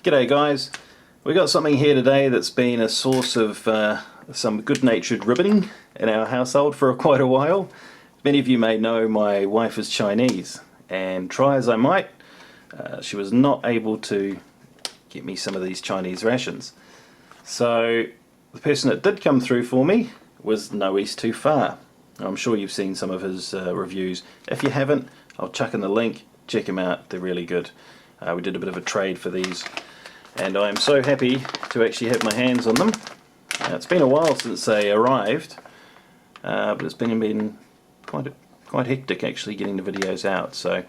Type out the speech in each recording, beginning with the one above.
G'day guys, we got something here today that's been a source of some good-natured ribbiting in our household for quite a while. Many of you may know my wife is Chinese, and try as I might, she was not able to get me some of these Chinese rations. So the person that did come through for me was No East Too Far. I'm sure you've seen some of his reviews. If you haven't, I'll chuck in the link, check them out, they're really good. We did a bit of a trade for these, and I'm so happy to actually have my hands on them. It's been a while since they arrived, but it's been quite hectic actually getting the videos out, so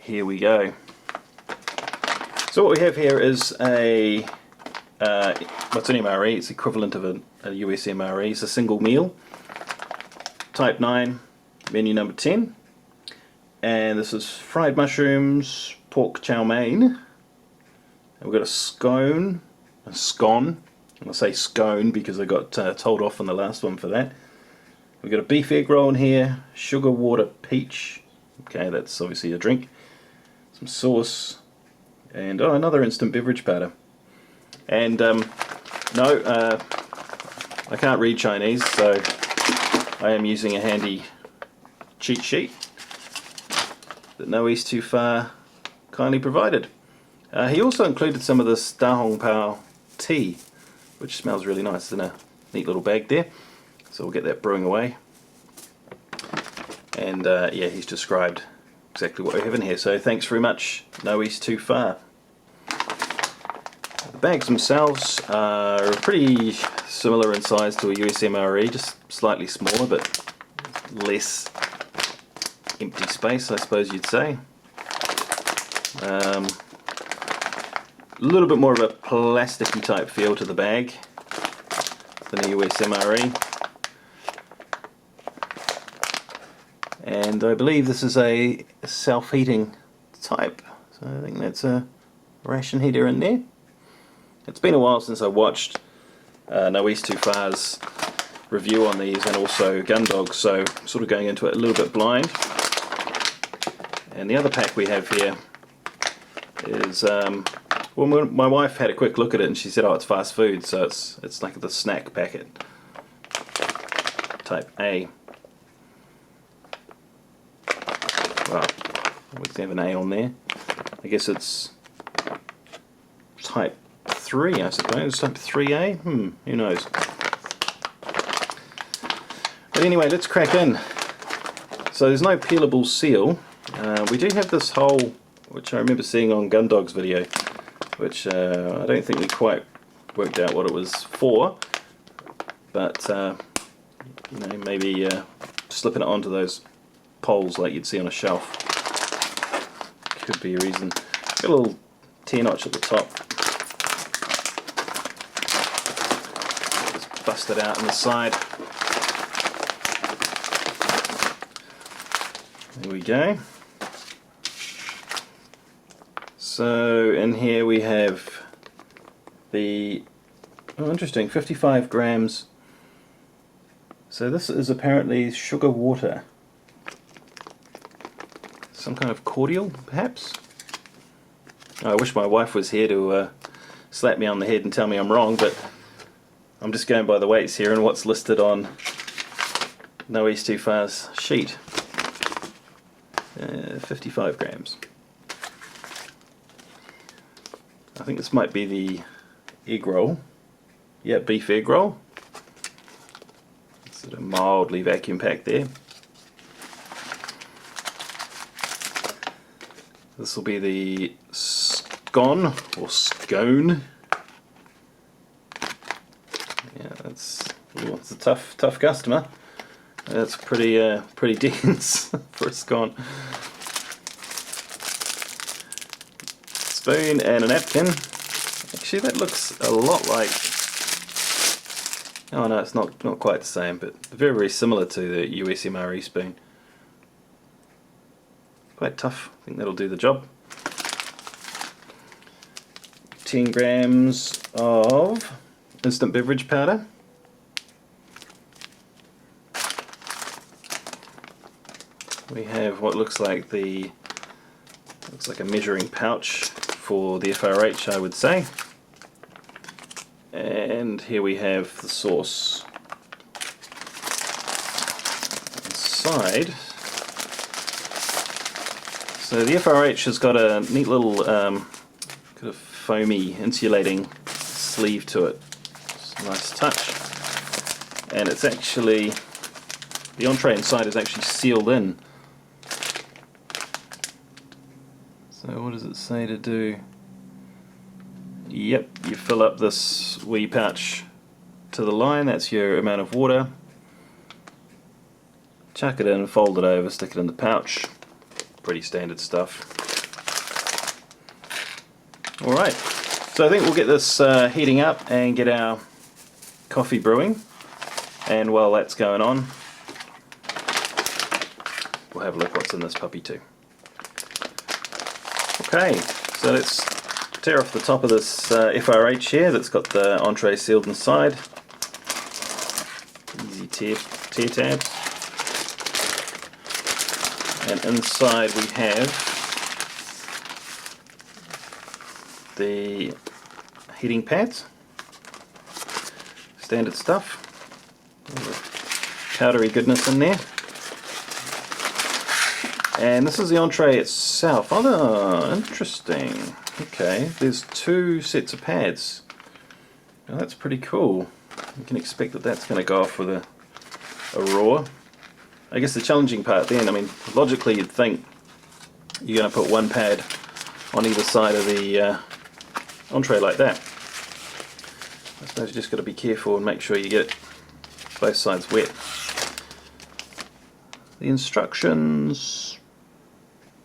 here we go. So what we have here is a what's an MRE, it's equivalent of a US MRE, it's a single meal, type 9, menu number 10, and this is fried mushrooms, pork chow mein. We've got a scone, I'll say scone because I got told off on the last one for that. We've got a beef egg roll in here, sugar water peach, okay, that's obviously a drink, some sauce, and another instant beverage powder. And no, I can't read Chinese, so I am using a handy cheat sheet that No East Too Far kindly provided. He also included some of this Da Hong Pao tea, which smells really nice. It's in a neat little bag there, so we'll get that brewing away. And yeah, he's described exactly what we have in here, so thanks very much, No East Too Far. The bags themselves are pretty similar in size to a US MRE, just slightly smaller, but less empty space, I suppose you'd say. A little bit more of a plasticky type feel to the bag than a US MRE. And I believe this is a self-heating type, so I think that's a ration heater in there. It's been a while since I watched No East Too Far's review on these, and also Gundogs, so I'm sort of going into it a little bit blind. And the other pack we have here is, well, my wife had a quick look at it and she said, oh, it's fast food, so it's like the snack packet, type A. Well, we can have an A on there. I guess it's type 3, I suppose, type 3A? Who knows. But anyway, let's crack in. So there's no peelable seal. We do have this hole, which I remember seeing on Gundog's video, which I don't think we quite worked out what it was for, but you know, maybe slipping it onto those poles like you'd see on a shelf could be a reason. Got a little T-notch at the top. Just bust it out on the side. There we go. So in here we have the, oh interesting, 55 grams. So this is apparently sugar water. Some kind of cordial, perhaps? I wish my wife was here to slap me on the head and tell me I'm wrong, but I'm just going by the weights here and what's listed on No East Too Far's sheet. 55 grams. I think this might be the egg roll. Yeah, beef egg roll. Sort of mildly vacuum packed there. This will be the scone or scone. Yeah, it's a tough customer. That's pretty dense for a scone. Spoon and a napkin. Actually, that looks a lot like. Oh no, it's not quite the same, but very, very similar to the US MRE spoon. Quite tough. I think that'll do the job. 10 grams of instant beverage powder. We have what looks like a measuring pouch for the FRH, I would say. And here we have the sauce. Inside, so the FRH has got a neat little kind of foamy insulating sleeve to it. It's a nice touch. And it's actually, the entree inside is actually sealed in. So what does it say to do? Yep, you fill up this wee pouch to the line, that's your amount of water. Chuck it in, fold it over, stick it in the pouch. Pretty standard stuff. Alright, so I think we'll get this heating up and get our coffee brewing. And while that's going on, we'll have a look what's in this puppy too. Okay, so let's tear off the top of this FRH here that's got the entree sealed inside. Easy tear tabs. And inside we have the heating pads. Standard stuff. All the powdery goodness in there. And this is the entree itself. Oh, interesting. Okay, there's two sets of pads. Now that's pretty cool. You can expect that that's going to go off with a raw. I guess the challenging part then, I mean, logically you'd think you're going to put one pad on either side of the entree like that. I suppose you just got to be careful and make sure you get both sides wet. The instructions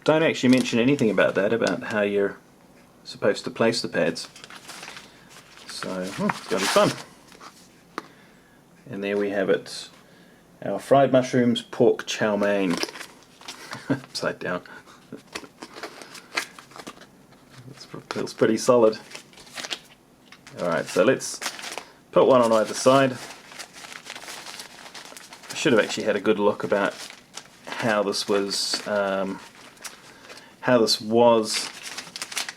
don't actually mention anything about that, about how you're supposed to place the pads. So, it's going to be fun. And there we have it. Our fried mushrooms, pork chow mein. Upside down. It feels pretty solid. Alright, so let's put one on either side. I should have actually had a good look about how this was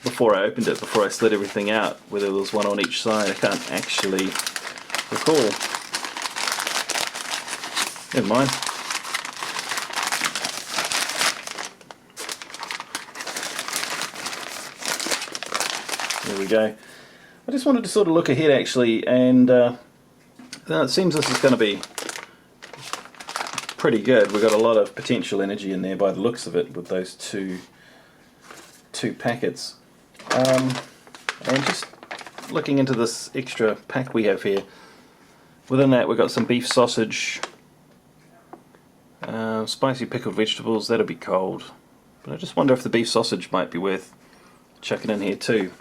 before I opened it, before I slid everything out, whether there was one on each side. I can't actually recall. Never mind. There we go. I just wanted to sort of look ahead actually, and it seems this is going to be pretty good. We've got a lot of potential energy in there by the looks of it with those two packets. And just looking into this extra pack we have here, within that we've got some beef sausage, spicy pickled vegetables. That'll be cold, but I just wonder if the beef sausage might be worth chucking in here too.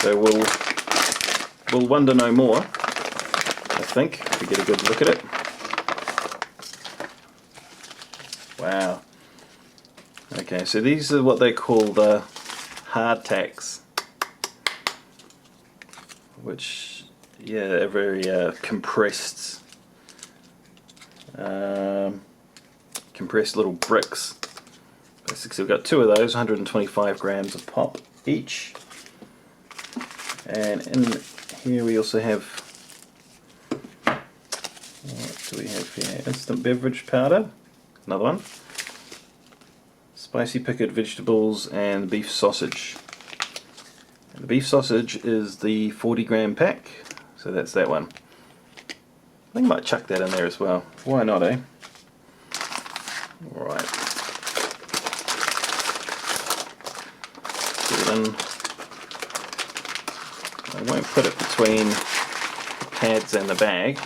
So we'll wonder no more, I think, if we get a good look at it. Wow. Okay, so these are what they call the hard tacks, which, yeah, are very compressed little bricks. Basically, we've got two of those, 125 grams a pop each. And in here we also have, what do we have here? Instant beverage powder, another one. Spicy pickled vegetables and beef sausage. And the beef sausage is the 40-gram pack, so that's that one. I think I might chuck that in there as well. Why not, eh? Alright. Put it in. I won't put it between the pads and the bag.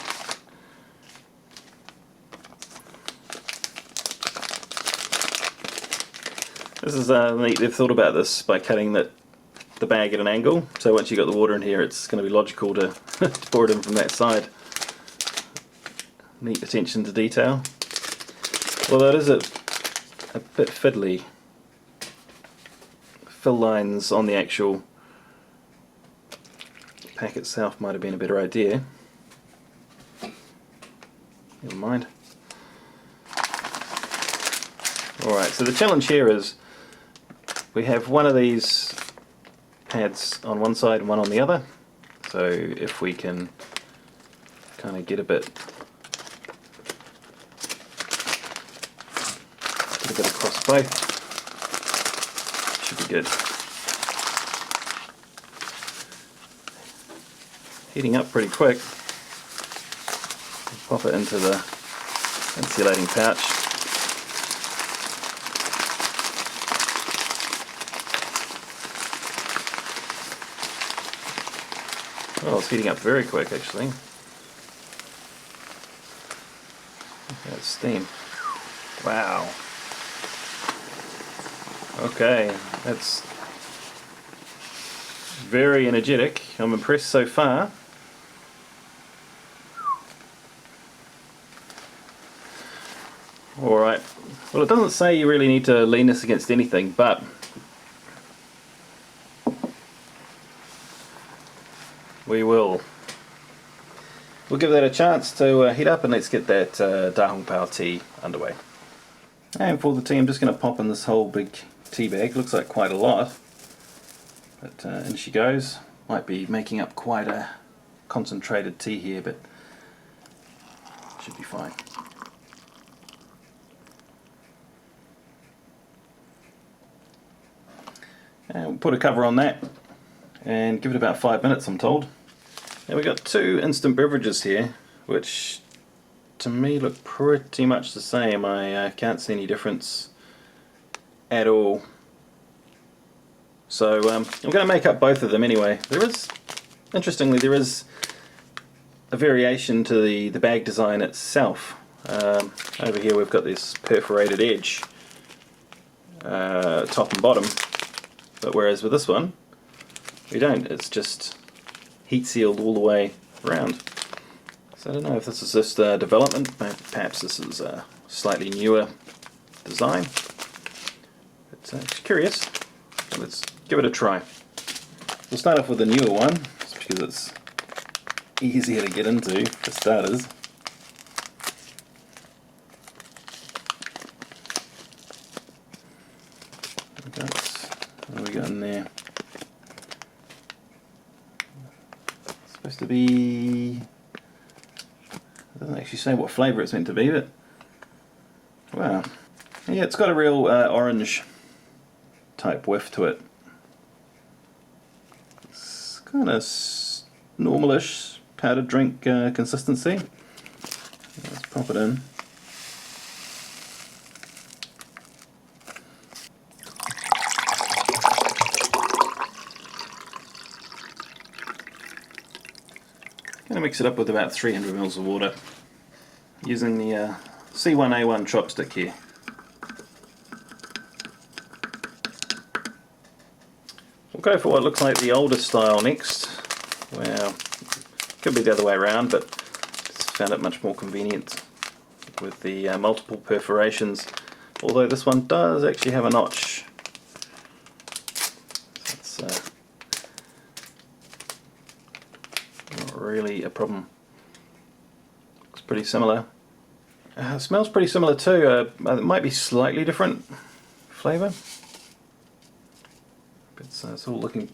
This is neat. They've thought about this by cutting the bag at an angle, so once you've got the water in here it's going to be logical to pour it in from that side. Neat attention to detail. Although it is a bit fiddly. Fill lines on the actual pack itself might have been a better idea. Never mind. Alright, so the challenge here is we have one of these pads on one side and one on the other, so if we can kind of get a bit across both, should be good. Heating up pretty quick. Pop it into the insulating pouch. Oh, it's heating up very quick actually. That's steam. Wow. Okay, that's very energetic. I'm impressed so far. Alright, well it doesn't say you really need to lean this against anything, but we'll give that a chance to heat up, and let's get that Da Hong Pao tea underway. And for the tea, I'm just going to pop in this whole big tea bag. Looks like quite a lot, but in she goes. Might be making up quite a concentrated tea here, but should be fine. And we'll put a cover on that and give it about 5 minutes, I'm told. Now we've got two instant beverages here, which to me look pretty much the same. I can't see any difference at all. So I'm going to make up both of them anyway. Interestingly, there is a variation to the bag design itself. Over here we've got this perforated edge, top and bottom, but whereas with this one we don't. It's just heat sealed all the way around. So I don't know if this is just development, perhaps this is a slightly newer design. But curious. So let's give it a try. We'll start off with the newer one, just because it's easier to get into for starters. What have we got in there? It's supposed to be... It doesn't actually say what flavour it's meant to be, but... Wow. Yeah, it's got a real orange type whiff to it. It's kind of normalish powdered drink consistency. Let's pop it in. Going to mix it up with about 300 ml of water using the C1A1 chopstick here. We'll go for what looks like the older style next. Well, could be the other way around, but just found it much more convenient with the multiple perforations, although this one does actually have a notch. That's not really a problem. Looks pretty similar. It smells pretty similar too. It might be slightly different flavour. It's all looking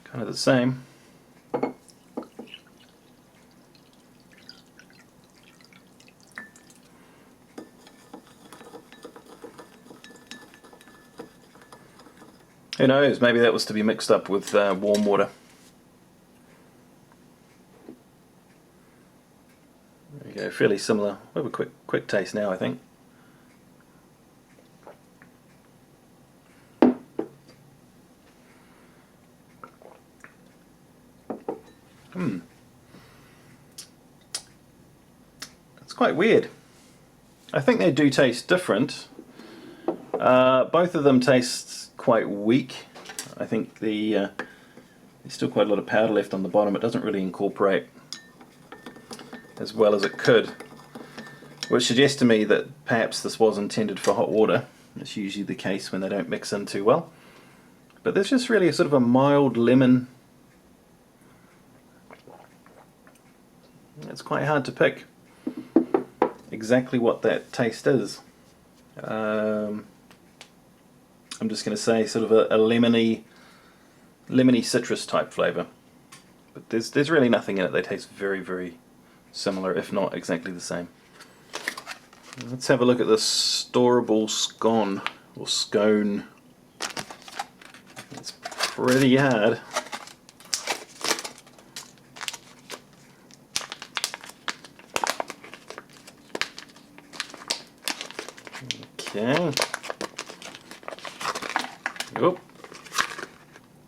kind of the same. Who knows, maybe that was to be mixed up with warm water. There you go, fairly similar. We'll have a quick taste now, I think. It's quite weird. I think they do taste different. Both of them taste quite weak. I think there's still quite a lot of powder left on the bottom. It doesn't really incorporate as well as it could, which suggests to me that perhaps this was intended for hot water. It's usually the case when they don't mix in too well. But there's just really a sort of a mild lemon. It's quite hard to pick exactly what that taste is. I'm just going to say sort of a lemony citrus type flavour. But there's really nothing in it. They taste very, very similar, if not exactly the same. Let's have a look at this storable scone, or scone. It's pretty hard. Okay. Oop.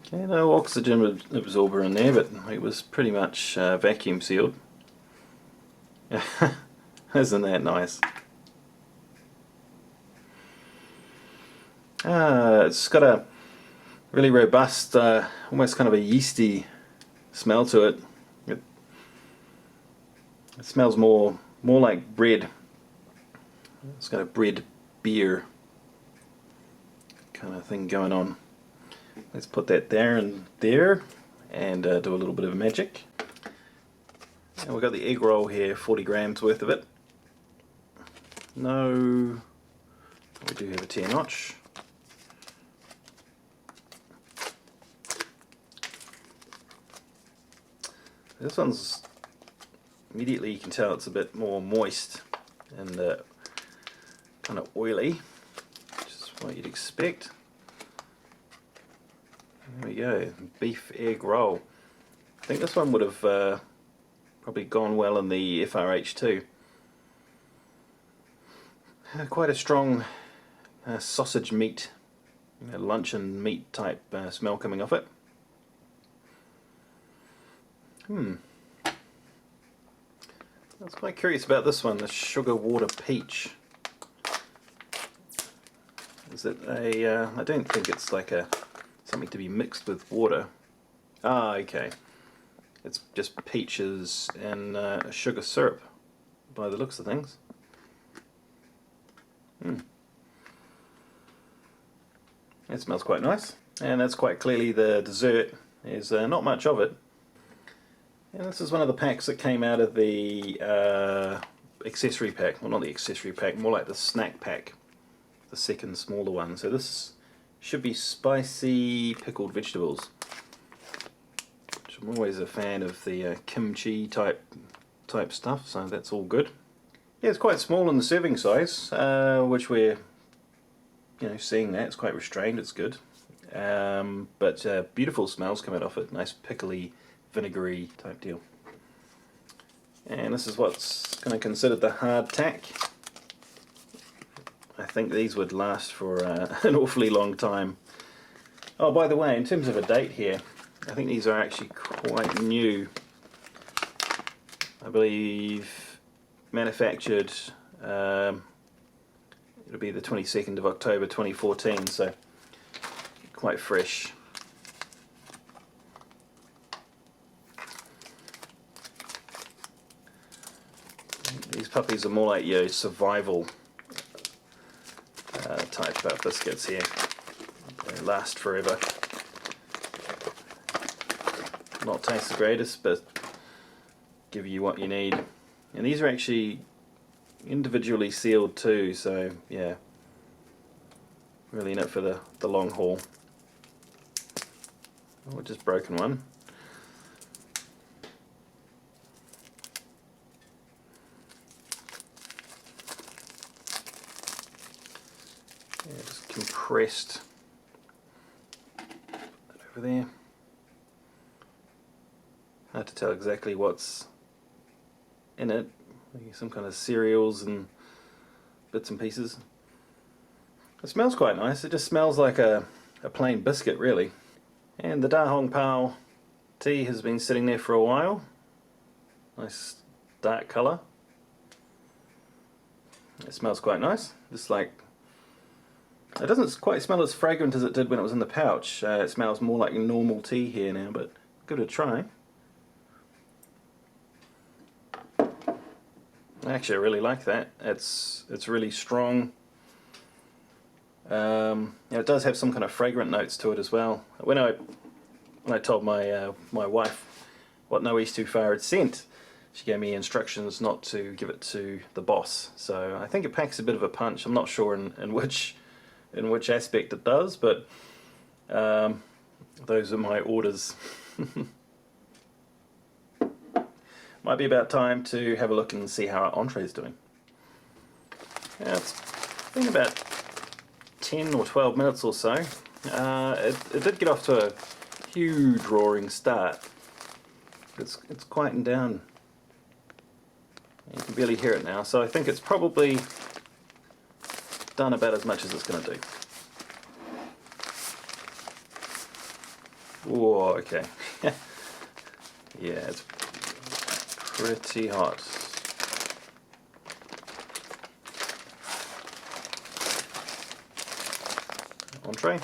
Okay, no oxygen absorber in there, but it was pretty much vacuum sealed. Isn't that nice? It's got a really robust, almost kind of a yeasty smell to it. It smells more like bread. It's got a bread beer kind of thing going on. Let's put that there and there, and do a little bit of magic. And we've got the egg roll here, 40 grams worth of it. No, we do have a tear notch. This one's, immediately you can tell it's a bit more moist and kind of oily, which is what you'd expect. There we go, beef egg roll. I think this one would have probably gone well in the FRH too. Quite a strong sausage meat, luncheon meat type smell coming off it. I was quite curious about this one, the sugar water peach. Is it a, I don't think it's like something to be mixed with water. Ah, okay. It's just peaches and sugar syrup by the looks of things. It smells quite nice, and that's quite clearly the dessert. There's not much of it. And this is one of the packs that came out of the accessory pack. Well, not the accessory pack, more like the snack pack. The second smaller one. So this should be spicy pickled vegetables. Which I'm always a fan of the kimchi type stuff, so that's all good. Yeah, it's quite small in the serving size, which we're seeing that. It's quite restrained, it's good. But beautiful smells coming off it, nice pickly, vinegary type deal. And this is what's kind of considered the hard tack. I think these would last for an awfully long time. Oh, by the way, in terms of a date here, I think these are actually quite new. I believe manufactured, it'll be the 22nd of October 2014, so quite fresh. These puppies are more like your survival type biscuits here. They last forever. Not taste the greatest, but give you what you need. And these are actually individually sealed too, so yeah, really in it for the long haul. Oh, just broken one. Yeah, just compressed. Put that over there. Hard to tell exactly what's in it. Maybe some kind of cereals and bits and pieces. It smells quite nice. It just smells like a plain biscuit, really. And the Da Hong Pao tea has been sitting there for a while. Nice dark colour. It smells quite nice. Just like, it doesn't quite smell as fragrant as it did when it was in the pouch. It smells more like normal tea here now, but give it a try. Actually, I really like that. It's really strong. It does have some kind of fragrant notes to it as well. When I told my my wife what No East Too Far had sent, she gave me instructions not to give it to the boss. So I think it packs a bit of a punch. I'm not sure in which in which aspect it does, but those are my orders. Might be about time to have a look and see how our entree is doing. Yeah, it's been about 10 or 12 minutes or so. It did get off to a huge roaring start. It's quietened down. You can barely hear it now, so I think it's probably done about as much as it's going to do. Whoa, okay. Yeah, it's pretty hot. Entree.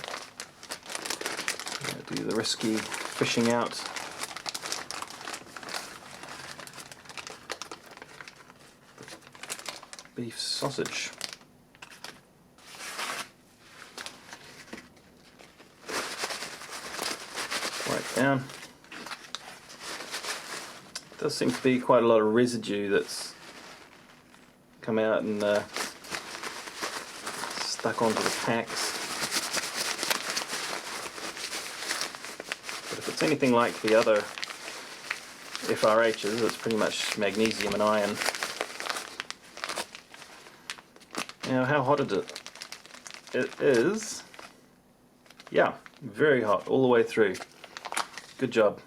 Do the risky fishing out. Beef sausage. Right down. Does seem to be quite a lot of residue that's come out and stuck onto the packs. But if it's anything like the other FRHs, it's pretty much magnesium and iron. Now, how hot is it? It is, yeah, very hot all the way through. Good job.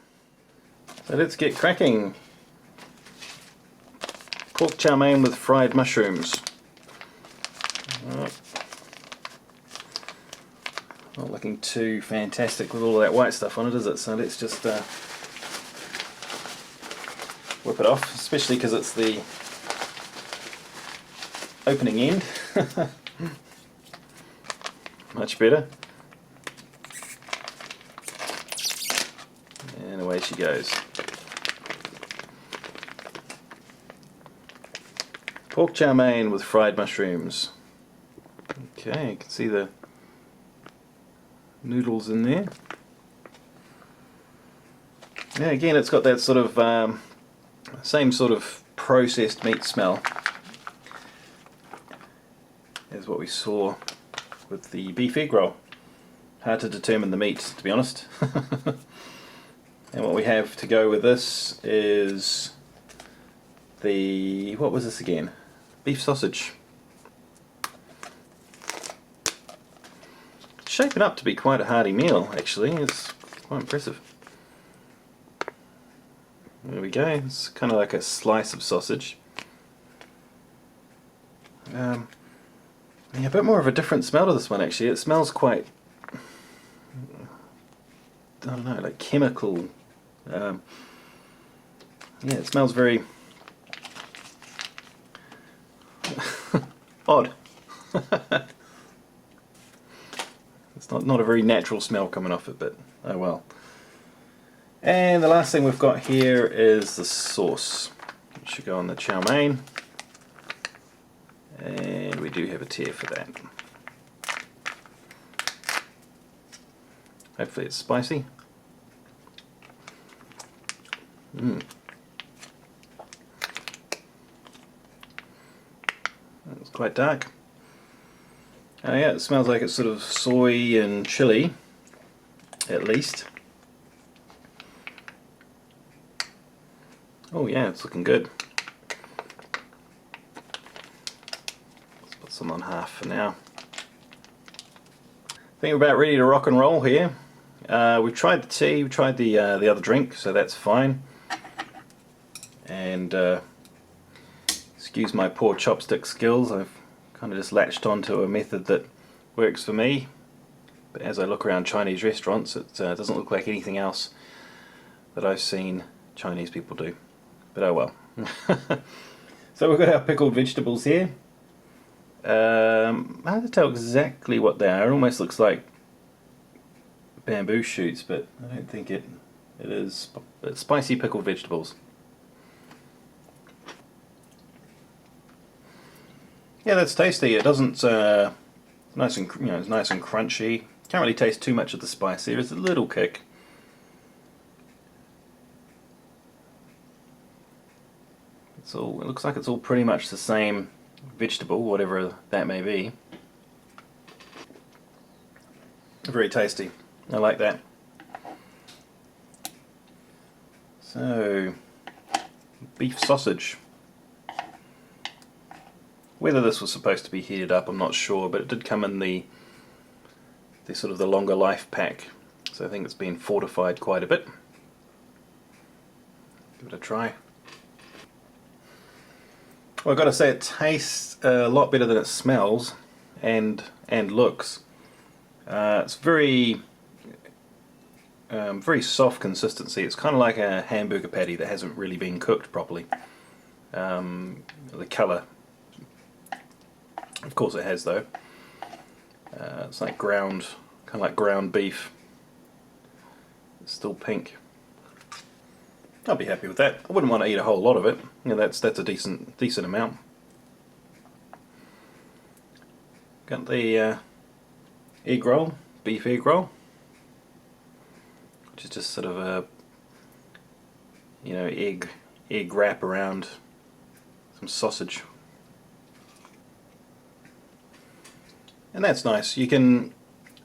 So let's get cracking. Pork chow mein with fried mushrooms. Not looking too fantastic with all of that white stuff on it, is it? So let's just whip it off, especially because it's the opening end. Much better. And away she goes. Pork chow mein with fried mushrooms. Okay, you can see the noodles in there. Yeah, again, it's got that sort of same sort of processed meat smell as what we saw with the beef egg roll. Hard to determine the meat, to be honest. And what we have to go with this is the, what was this again? Beef sausage. It's shaping up to be quite a hearty meal, actually. It's quite impressive. There we go. It's kind of like a slice of sausage. Yeah, a bit more of a different smell to this one, actually. It smells quite, I don't know, like chemical. Yeah, it smells very odd. It's not a very natural smell coming off it, but oh well. And the last thing we've got here is the sauce. It should go on the chow mein. And we do have a tier for that. Hopefully it's spicy. It's quite dark. Oh yeah, it smells like it's sort of soy and chili, at least. Oh yeah, it's looking good. Let's put some on half for now. I think we're about ready to rock and roll here. We've tried the tea, we've tried the other drink, so that's fine. And excuse my poor chopstick skills, I've kind of just latched onto a method that works for me. But as I look around Chinese restaurants, it doesn't look like anything else that I've seen Chinese people do. But oh well. So we've got our pickled vegetables here. Hard to tell exactly what they are. It almost looks like bamboo shoots, but I don't think it is. It's spicy pickled vegetables. Yeah, that's tasty. It doesn't. Nice and it's nice and crunchy. Can't really taste too much of the spice. There is a little kick. It looks like it's all pretty much the same vegetable, whatever that may be. Very tasty. I like that. So, beef sausage. Whether this was supposed to be heated up, I'm not sure, but it did come in the sort of the longer life pack, so I think it's been fortified quite a bit. Give it a try. Well, I've got to say it tastes a lot better than it smells and looks. It's very soft consistency. It's kind of like a hamburger patty that hasn't really been cooked properly. The colour, of course, it has though. It's like ground, kind of like ground beef. It's still pink. I'll be happy with that. I wouldn't want to eat a whole lot of it. You know, that's a decent amount. Got the egg roll, beef egg roll, which is just sort of a egg wrap around some sausage, and that's nice. You can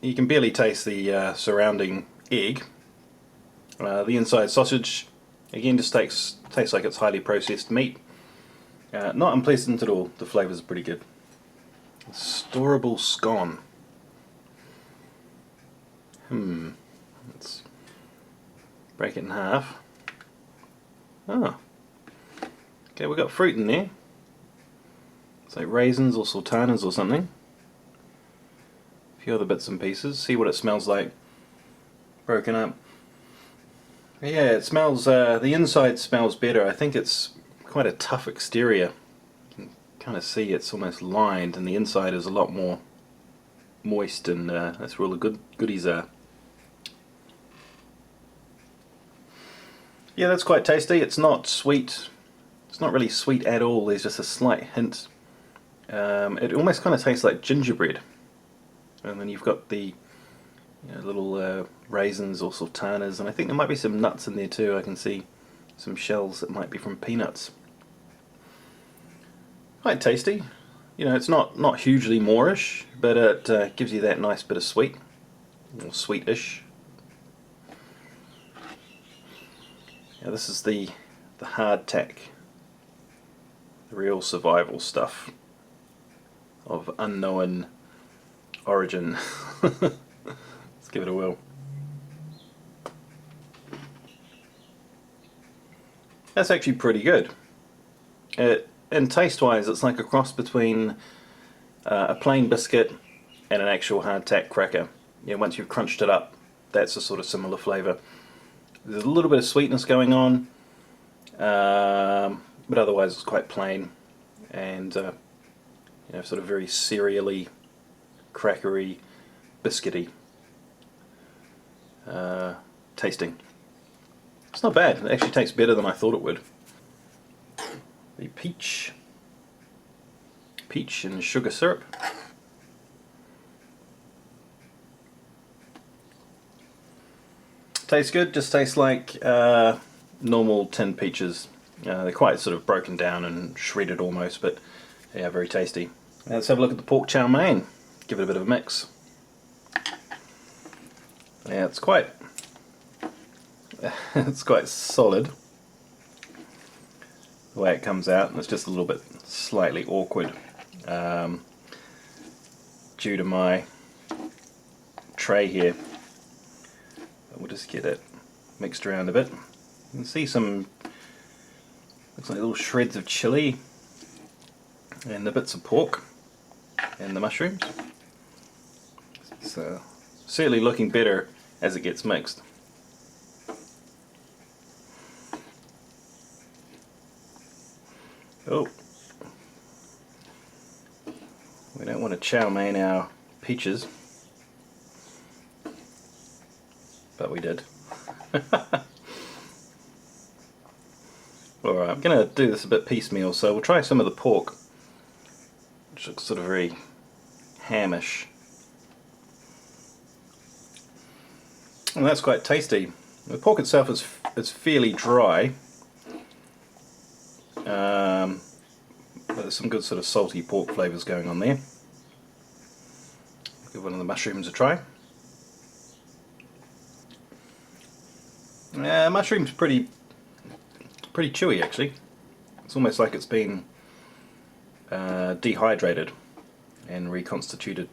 barely taste the surrounding egg. The inside sausage, again, just tastes like it's highly processed meat. Not unpleasant at all. The flavours are pretty good. Storable scone. Let's break it in half. Oh. Okay, we've got fruit in there. It's like raisins or sultanas or something. A few other bits and pieces. See what it smells like. Broken up. Yeah, it smells, the inside smells better. I think it's quite a tough exterior. You can kind of see it's almost lined, and the inside is a lot more moist, and that's where all the goodies are. Yeah, that's quite tasty. It's not sweet. It's not really sweet at all. There's just a slight hint. It almost kind of tastes like gingerbread. And then you've got the little raisins or sultanas, and I think there might be some nuts in there too. I can see some shells that might be from peanuts. Quite tasty. You know, it's not hugely moreish, but it gives you that nice bit of sweet, or sweetish. Yeah, this is the hard tack, the real survival stuff of unknown origin. Let's give it a whirl. That's actually pretty good. And taste-wise, it's like a cross between a plain biscuit and an actual hardtack cracker. Yeah, once you've crunched it up, that's a sort of similar flavour. There's a little bit of sweetness going on, but otherwise it's quite plain and sort of very cereally, crackery, biscuity tasting. It's not bad. It actually tastes better than I thought it would. The peach and sugar syrup. Tastes good. Just tastes like normal tinned peaches. They're quite sort of broken down and shredded almost, but yeah, very tasty. Now let's have a look at the pork chow mein. Give it a bit of a mix. Yeah, it's quite it's quite solid the way it comes out, and it's just a little bit slightly awkward due to my tray here. But we'll just get it mixed around a bit. You can see some, looks like little shreds of chili and the bits of pork and the mushrooms. It's certainly looking better as it gets mixed. Oh, we don't want to chow mein our peaches, but we did. Alright, I'm going to do this a bit piecemeal, so we'll try some of the pork, which looks sort of very hamish. And that's quite tasty. The pork itself is fairly dry. But there's some good sort of salty pork flavours going on there. Give one of the mushrooms a try. Mushroom's pretty chewy actually. It's almost like it's been dehydrated and reconstituted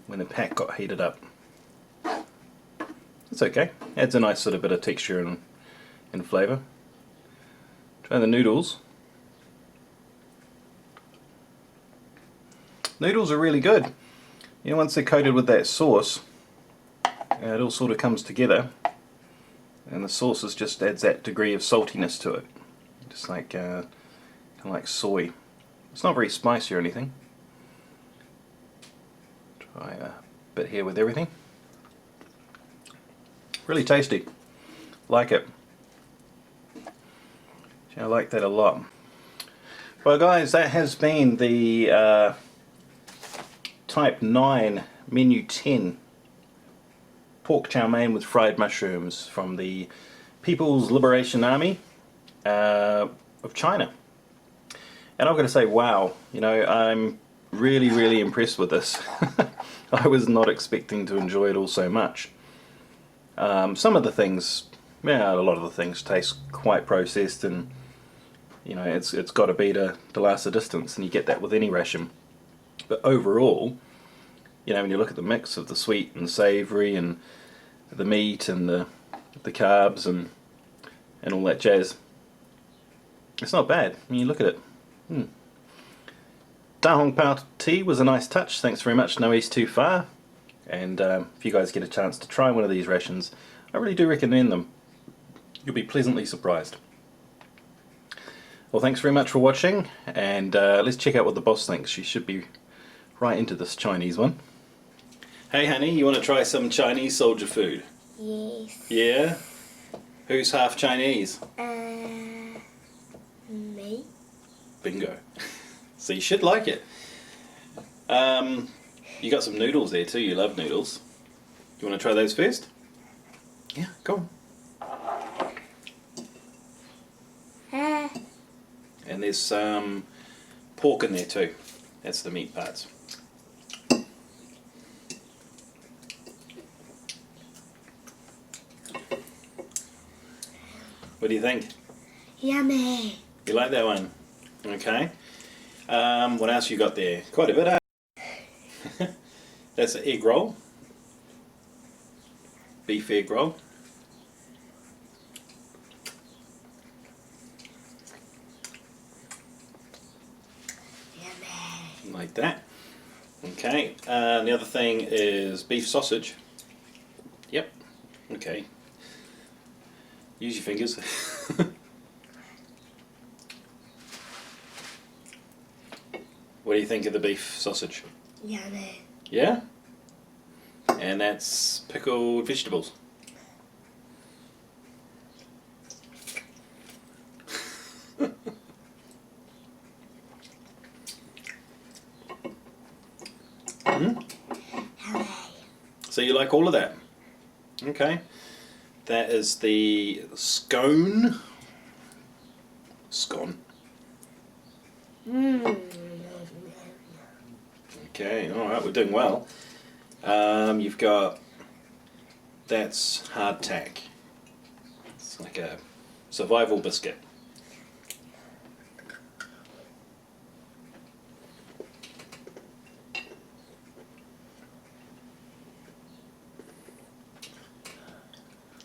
when the pack got heated up. It's okay. Adds a nice sort of bit of texture and flavour. Try the noodles. Noodles are really good. You know, once they're coated with that sauce, it all sort of comes together, and the sauce just adds that degree of saltiness to it, just like kind of like soy. It's not very spicy or anything. Try a bit here with everything. Really tasty. Like it. I like that a lot. Well guys, that has been the Type 9 Menu 10 pork chow mein with fried mushrooms from the People's Liberation Army of China. And I've got to say, wow, you know, I'm really impressed with this. I was not expecting to enjoy it all so much. Some of the things, yeah, a lot of the things taste quite processed, and you know, it's got to be to last a distance, and you get that with any ration. But overall, you know, when you look at the mix of the sweet and savoury and the meat and the carbs and all that jazz, it's not bad when you look at it. Da Hong Pao tea was a nice touch. Thanks very much, No East Too Far. And if you guys get a chance to try one of these rations, I really do recommend them. You'll be pleasantly surprised. Well, thanks very much for watching, and let's check out what the boss thinks. She should be right into this Chinese one. Hey honey, you want to try some Chinese soldier food? Yes. Yeah? Who's half Chinese? Me. Bingo. So you should like it. You got some noodles there too, you love noodles. You want to try those first? Yeah, go on. And there's some pork in there too. That's the meat parts. What do you think? Yummy. You like that one? Okay. What else you got there? Quite a bit, huh? That's an egg roll. Beef egg roll. Yummy. Like that. Okay. The other thing is beef sausage. Yep. Okay. Use your fingers. What do you think of the beef sausage? Yummy. Yeah? And that's pickled vegetables. Yummy. So you like all of that? Okay. That is the scone. Scone. Okay, alright, we're doing well. You've got, that's hard tack. It's like a survival biscuit.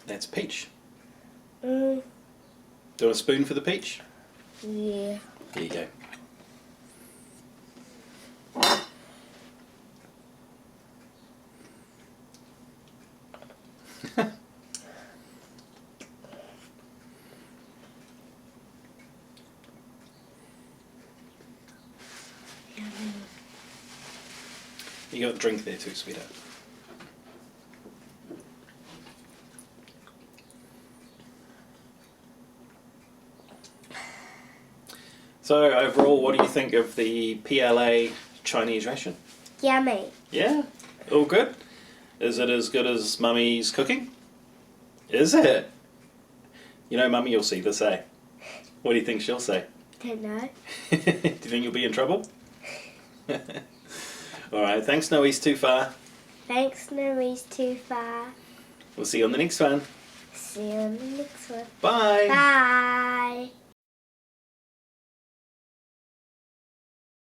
That's peach. Do you want a spoon for the peach? Yeah. Here you go. You got a drink there too, sweetheart. So overall, what do you think of the PLA Chinese ration? Yummy. Yeah? All good? Is it as good as Mummy's cooking? Is it? You know Mummy will see this, eh? What do you think she'll say? Don't know. Do you think you'll be in trouble? Alright, thanks No East Too Far. Thanks, No East Too Far. We'll see you on the next one. See you in the next one. Bye. Bye.